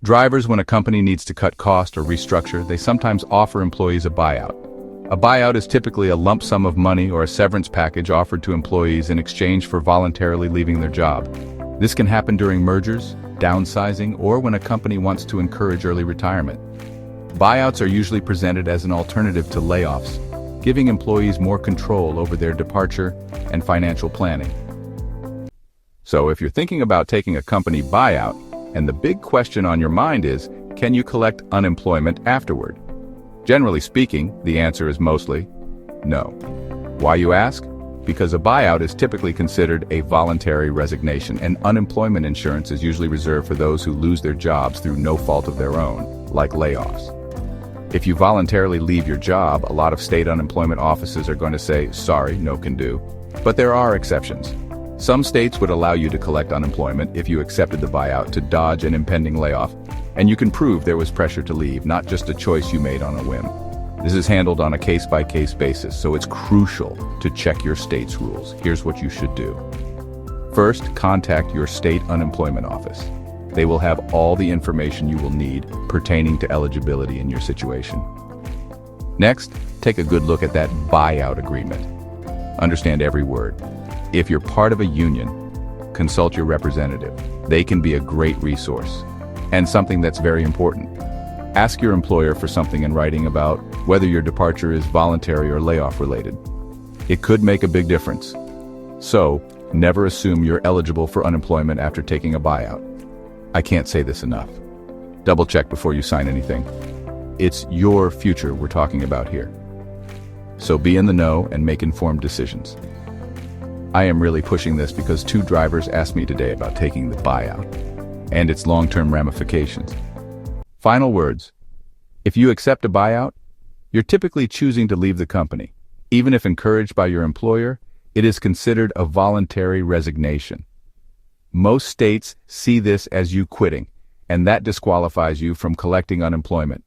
Drivers, when a company needs to cut cost or restructure, they sometimes offer employees a buyout. A buyout is typically a lump sum of money or a severance package offered to employees in exchange for voluntarily leaving their job. This can happen during mergers, downsizing, or when a company wants to encourage early retirement. Buyouts are usually presented as an alternative to layoffs, giving employees more control over their departure and financial planning. So if you're thinking about taking a company buyout, and the big question on your mind is, can you collect unemployment afterward? Generally speaking, the answer is mostly no. Why, you ask? Because a buyout is typically considered a voluntary resignation, and unemployment insurance is usually reserved for those who lose their jobs through no fault of their own, like layoffs. If you voluntarily leave your job, a lot of state unemployment offices are going to say, sorry, no can do. But there are exceptions. Some states would allow you to collect unemployment if you accepted the buyout to dodge an impending layoff, and you can prove there was pressure to leave, not just a choice you made on a whim. This is handled on a case-by-case basis, so it's crucial to check your state's rules. Here's what you should do. First, contact your state unemployment office. They will have all the information you will need pertaining to eligibility in your situation. Next, take a good look at that buyout agreement. Understand every word. If you're part of a union, consult your representative. They can be a great resource. And something that's very important, ask your employer for something in writing about whether your departure is voluntary or layoff related. It could make a big difference. So, never assume you're eligible for unemployment after taking a buyout. I can't say this enough. Double check before you sign anything. It's your future we're talking about here. So be in the know and make informed decisions. I am really pushing this because 2 drivers asked me today about taking the buyout and its long-term ramifications. Final words. If you accept a buyout, you're typically choosing to leave the company. Even if encouraged by your employer, it is considered a voluntary resignation. Most states see this as you quitting, and that disqualifies you from collecting unemployment.